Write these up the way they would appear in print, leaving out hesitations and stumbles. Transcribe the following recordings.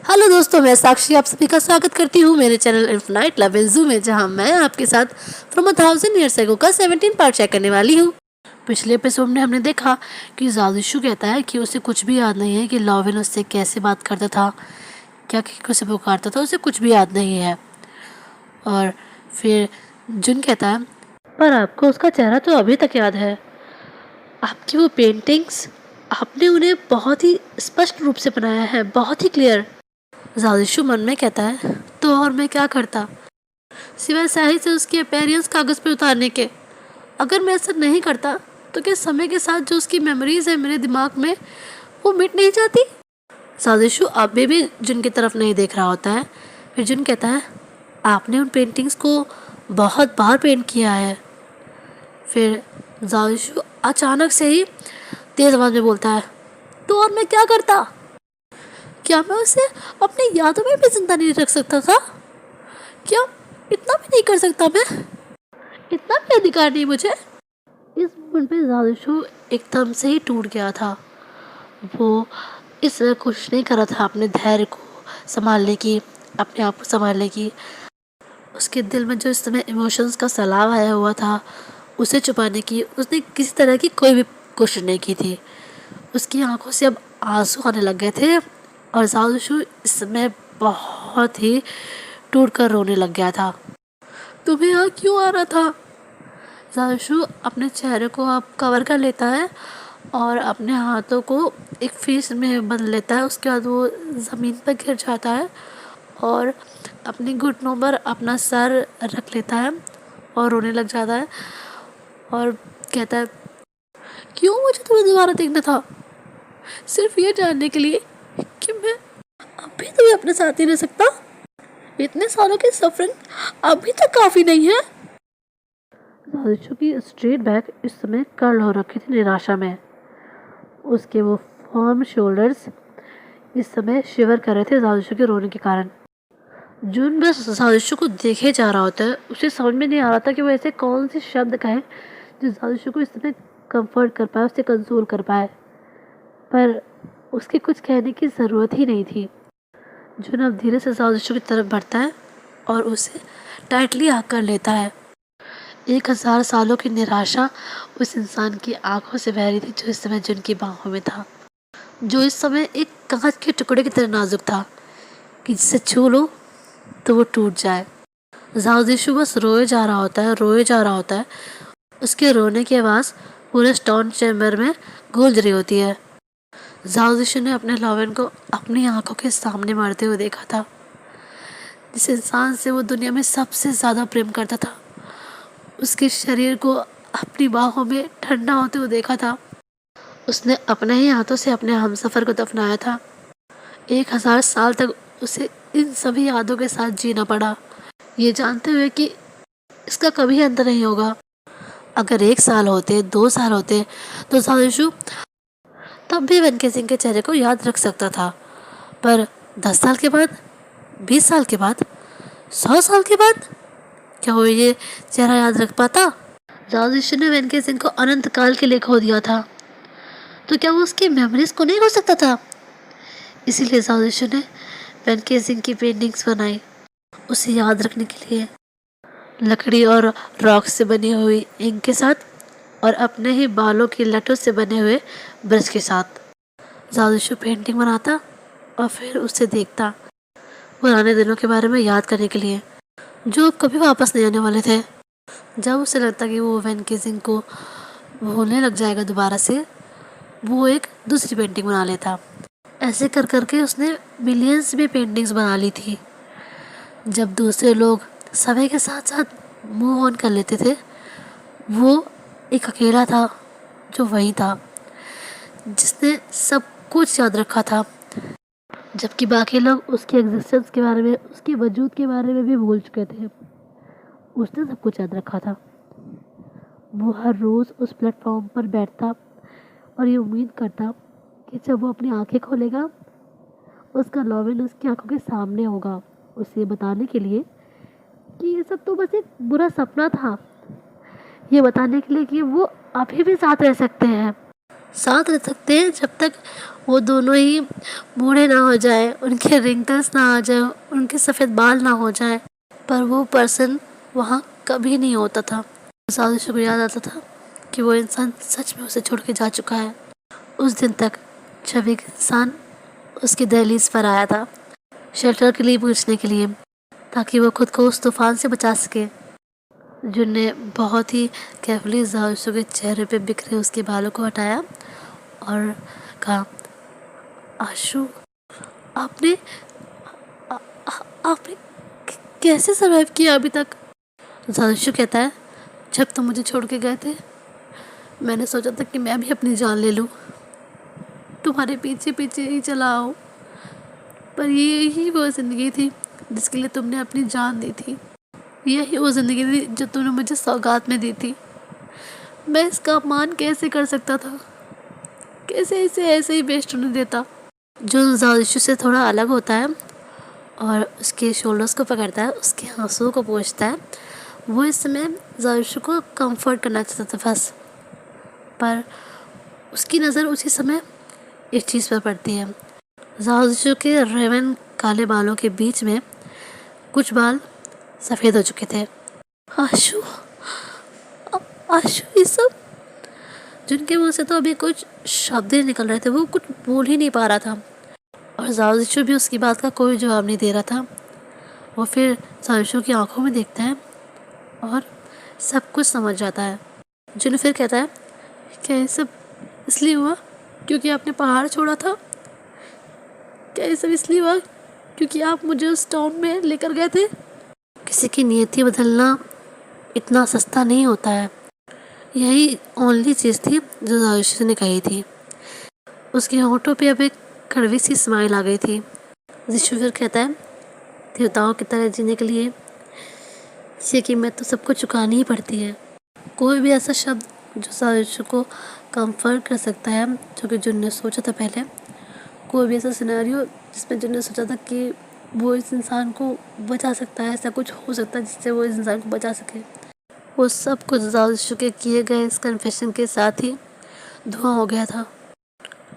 Hello दोस्तों, मैं साक्षी आप सभी का स्वागत करती हूँ मेरे चैनल इन्फिनाइट लव इन जू में, जहाँ मैं आपके साथ फ्रॉम 1000 years ago का 17 पार्ट चेक करने वाली हूँ। पिछले एपिसोड में हमने देखा कि जादिशु कहता है कि उसे कुछ भी याद नहीं है कि लॉविन उससे कैसे बात करता था, क्या उसे पुकारता था, उसे कुछ भी याद नहीं है। और फिर जुन कहता है, पर आपको उसका चेहरा तो अभी तक याद है। आपकी वो पेंटिंग्स, आपने उन्हें बहुत ही स्पष्ट रूप से बनाया है, बहुत ही क्लियर। जादिशु मन में कहता है, तो और मैं क्या करता सिवाय स्याही से उसकी अपीयरेंस कागज पे उतारने के। अगर मैं ऐसा नहीं करता तो क्या समय के साथ जो उसकी मेमोरीज है मेरे दिमाग में वो मिट नहीं जाती। जादिशु अभी भी जुन की तरफ नहीं देख रहा होता है। फिर जुन कहता है, आपने उन पेंटिंग्स को बहुत बार पेंट किया है। फिर जादिशु अचानक से ही तेज आवाज में बोलता है, तो और मैं क्या करता। क्या मैं उसे अपनी यादों में भी जिंदा नहीं रख सकता था? क्या इतना भी नहीं कर सकता मैं? इतना भी अधिकार नहीं मुझे? इस मोमेंट पे जादिशु एकदम से ही टूट गया था। वो इस तरह कोशिश नहीं कर रहा था अपने धैर्य को संभालने की, अपने आप को संभालने की। उसके दिल में जो इस समय इमोशंस का सैलाब आया हुआ था उसे छुपाने की उसने किसी तरह की कोई भी कोशिश नहीं की थी। उसकी आंखों से अब आंसू आने लग गए थे और जादिशु इस समय बहुत ही टूट कर रोने लग गया था। तुम्हें यहाँ क्यों आ रहा था? जादिशु अपने चेहरे को अब कवर कर लेता है और अपने हाथों को एक फिश में बंध लेता है। उसके बाद वो ज़मीन पर गिर जाता है और अपनी घुटनों पर अपना सर रख लेता है और रोने लग जाता है और कहता है, क्यों मुझे तुम्हें दोबारा देखना था? सिर्फ ये जानने के लिए कि मैं अभी तुम्हें अपने साथ ही रह सकता? इतने सालों की सफरिंग अभी तक काफ़ी नहीं है? जादिशु की स्ट्रेट बैक इस समय कर्ल हो रखी थी निराशा में। उसके वो फर्म शोल्डर्स इस समय शिवर कर रहे थे जादिशु के रोने के कारण। जून बस जादिशु को देखे जा रहा होता है। उसे समझ में नहीं आ रहा था कि वो ऐसे कौन से शब्द कहे जो जादिशु को इस समय कंफर्ट कर पाए, उसे कंसोल कर पाए। पर उसके कुछ कहने की ज़रूरत ही नहीं थी। जून अब धीरे से जादिशु की तरफ बढ़ता है और उसे टाइटली आकर लेता है। 1000 सालों की निराशा उस इंसान की आंखों से बह रही थी जो इस समय जुन की बाहों में था, जो इस समय एक कांच के टुकड़े की तरह नाजुक था कि जिसे छू लो तो वो टूट जाए। जादिशु बस रोए जा रहा होता है, रोए जा रहा होता है। उसके रोने की आवाज़ पूरे स्टोन चैम्बर में गूंज रही होती है। जादिशु ने अपने लॉवेन को अपनी आंखों के सामने मरते हुए देखा था, जिस इंसान से वो दुनिया में सबसे ज़्यादा प्रेम करता था। उसके शरीर को अपनी बाहों में ठंडा होते हुए देखा था। उसने अपने ही हाथों से अपने हमसफ़र को दफनाया था। 1000 साल तक उसे इन सभी यादों के साथ जीना पड़ा, ये जानते हुए कि इसका कभी अंत नहीं होगा। अगर 1 साल होते, 2 साल होते तो जादिशु तब भी वेनके सिंह के चेहरे को याद रख सकता था। पर 10 साल के बाद, 20 साल के बाद, 100 साल के बाद क्या वो ये चेहरा याद रख पाता? जादिशु ने वेनके सिंह को अनंत काल के लिए खो दिया था, तो क्या वो उसकी मेमोरीज को नहीं खो सकता था? इसीलिए जादिशु ने वेनके सिंह की पेंटिंग्स बनाई, उसे याद रखने के लिए, लकड़ी और रॉक से बनी हुई इंक के साथ और अपने ही बालों की लटों से बने हुए ब्रश के साथ। जादिशु पेंटिंग बनाता और फिर उसे देखता, पुराने दिनों के बारे में याद करने के लिए जो अब कभी वापस नहीं आने वाले थे। जब उसे लगता कि वो वेनके सिंह को भूलने लग जाएगा दोबारा से, वो एक दूसरी पेंटिंग बना लेता। ऐसे कर करके उसने मिलियंस में पेंटिंग्स बना ली थी। जब दूसरे लोग समय के साथ साथ मूव ऑन कर लेते थे, वो एक अकेला था जो वही था जिसने सब कुछ याद रखा था, जबकि बाकी लोग उसके एग्जिस्टेंस के बारे में, उसके वजूद के बारे में भी भूल चुके थे। उसने सब कुछ याद रखा था। वो हर रोज़ उस प्लेटफॉर्म पर बैठता और ये उम्मीद करता कि जब वो अपनी आंखें खोलेगा उसका लॉविन उसकी आंखों के सामने होगा, उसे बताने के लिए कि ये सब तो बस एक बुरा सपना था, ये बताने के लिए कि वो अभी भी साथ रह सकते हैं। साथ रह सकते हैं जब तक वो दोनों ही बूढ़े ना हो जाए, उनके रिंकल्स ना आ जाए, उनके सफ़ेद बाल ना हो जाए। पर वो पर्सन वहाँ कभी नहीं होता था। साजिशों को याद आता था कि वो इंसान सच में उसे छोड़ के जा चुका है। उस दिन तक जब एक इंसान उसकी दहलीज पर आया था शेल्टर के लिए पूछने के लिए, ताकि वो खुद को उस तूफान से बचा सके। जुन ने बहुत ही केयरफुली जाविशु के चेहरे पे बिखरे उसके बालों को हटाया और कहा, आशु, आपने आ- आ- आपने कैसे सर्वाइव किया अभी तक? जाविशु कहता है, जब तुम मुझे छोड़ के गए थे मैंने सोचा था कि मैं भी अपनी जान ले लूँ, तुम्हारे पीछे पीछे ही चला आऊँ, पर ये ही वो ज़िंदगी थी जिसके लिए तुमने अपनी जान दी थी। यही वो ज़िंदगी थी जो तुमने मुझे सौगात में दी थी। मैं इसका अपमान कैसे कर सकता था? कैसे इसे ऐसे ही वेस्ट होने देता? जो जाविशु से थोड़ा अलग होता है और उसके शोल्डर्स को पकड़ता है, उसके आंसुओं को पोंछता है, वो इस समय जाविशु को कंफर्ट करना चाहता था बस। पर उसकी नज़र उसी समय इस चीज़ पर पड़ती है। जाविशु के रेवन काले बालों के बीच में कुछ बाल सफ़ेद हो चुके थे। आशु, आशु, ये सब? जिनके मुंह से तो अभी कुछ शब्द ही निकल रहे थे, वो कुछ बोल ही नहीं पा रहा था और जाविशु भी उसकी बात का कोई जवाब नहीं दे रहा था। वो फिर जाविशु की आंखों में देखता है और सब कुछ समझ जाता है। जिन फिर कहता है, क्या ये सब इसलिए हुआ क्योंकि आपने पहाड़ छोड़ा था? क्या ये सब इसलिए हुआ क्योंकि आप मुझे उस टाउन में लेकर गए थे? किसी की नियति बदलना इतना सस्ता नहीं होता है। यही ओनली चीज़ थी जो जाविशु ने कही थी। उसके होठों पे अब एक कड़वी सी स्माइल आ गई थी। जिशु फिर कहता है, देवताओं की तरह जीने के लिए ये कीमत तो सबको चुकानी ही पड़ती है। कोई भी ऐसा शब्द जो जाविशु को कंफर्ट कर सकता है, जो कि जुन ने सोचा था पहले, कोई भी ऐसा सिनेरियो जिसमें जुन ने सोचा था कि वो इस इंसान को बचा सकता है, ऐसा कुछ हो सकता है जिससे वो इस इंसान को बचा सके, वो सब कुछ जाविशु के किए गए इस कन्फेशन के साथ ही धुआं हो गया था।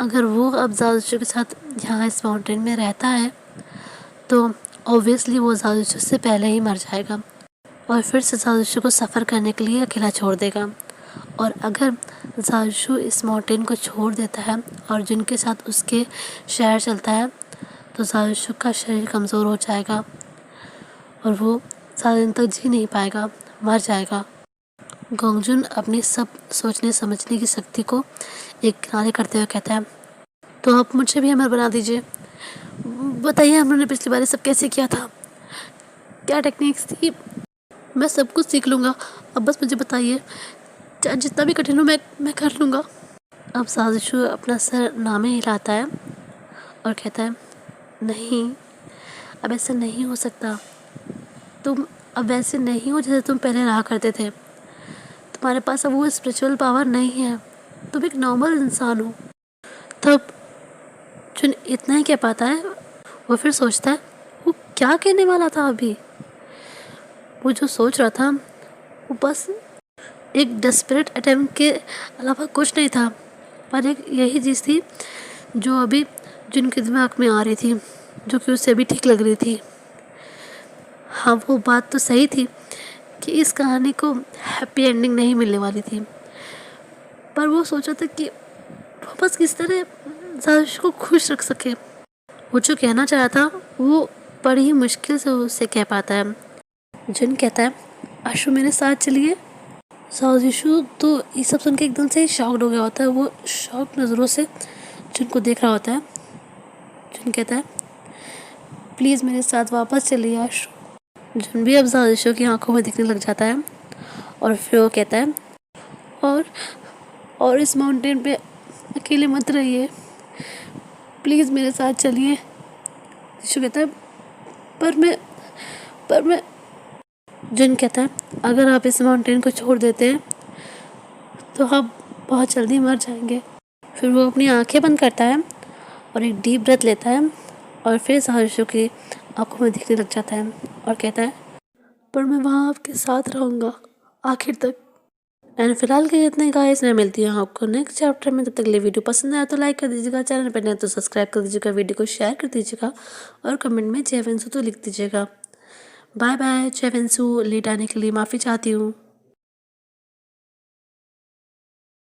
अगर वो अब जाविशु के साथ यहाँ इस माउंटेन में रहता है तो ऑब्वियसली वो जाविशु से पहले ही मर जाएगा और फिर से जाविशु को सफ़र करने के लिए अकेला छोड़ देगा। और अगर जाविशु इस माउंटेन को छोड़ देता है और जिनके साथ उसके शहर चलता है तो जाविशु का शरीर कमज़ोर हो जाएगा और वो ज़्यादा दिन तक जी नहीं पाएगा, मर जाएगा। गोंगजुन अपनी सब सोचने समझने की शक्ति को एक किनारे करते हुए कहता है, तो आप मुझे भी अमर बना दीजिए। बताइए हमने पिछली बार सब कैसे किया था, क्या टेक्निक्स थी? मैं सब कुछ सीख लूँगा, अब बस मुझे बताइए, चाहे जितना भी कठिन हो मैं कर लूँगा। अब जाविशु अपना सर नामे हिलाता है और कहता है, नहीं, अब ऐसा नहीं हो सकता। तुम अब वैसे नहीं हो जैसे तुम पहले रहा करते थे। तुम्हारे पास अब वो स्पिरिचुअल पावर नहीं है, तुम एक नॉर्मल इंसान हो। तब जो इतना ही कह पाता है, वो फिर सोचता है वो क्या कहने वाला था अभी। वो जो सोच रहा था वो बस एक डेस्परेट अटेम्प्ट के अलावा कुछ नहीं था, पर एक यही चीज़ थी जो अभी जिनके दिमाग में आ रही थी, जो कि उसे अभी ठीक लग रही थी। हाँ, वो बात तो सही थी कि इस कहानी को हैप्पी एंडिंग नहीं मिलने वाली थी, पर वो सोचा था कि वो बस किस तरह जाविशु को खुश रख सके। वो जो कहना चाहा था वो बड़ी ही मुश्किल से उससे कह पाता है। जिन कहता है, आशु मेरे साथ चलिए। जाविशु तो ये सब सुन के एकदम से शॉक्ड हो गया होता है। वो शॉक नज़रों से जिनको देख रहा होता है। जिन कहता है, प्लीज़ मेरे साथ वापस चलिए आशु। जिन भी अब जाविशु की आंखों में दिखने लग जाता है और फिर वो कहता है, और इस माउंटेन पे अकेले मत रहिए, प्लीज़ मेरे साथ चलिए। जिशु कहता है, पर मैं जिन कहता है, अगर आप इस माउंटेन को छोड़ देते हैं तो आप बहुत जल्दी मर जाएंगे। फिर वो अपनी आंखें बंद करता है और एक डीप ब्रेथ लेता है और फिर जाविशु की आंखों में दिखने लग जाता है और कहता है, पर मैं वहाँ आपके साथ रहूँगा आखिर तक। एंड फिलहाल के लिए इतना ही गाइस, मैं मिलती हूँ आपको नेक्स्ट चैप्टर में। तब तक के लिए वीडियो पसंद आया तो लाइक कर दीजिएगा, चैनल पर नए तो सब्सक्राइब कर दीजिएगा, वीडियो को शेयर कर दीजिएगा और कमेंट में जय वेंसू तो लिख दीजिएगा। Bye bye. जय वेंसू, लेट आने के लिए माफ़ी चाहती हूँ।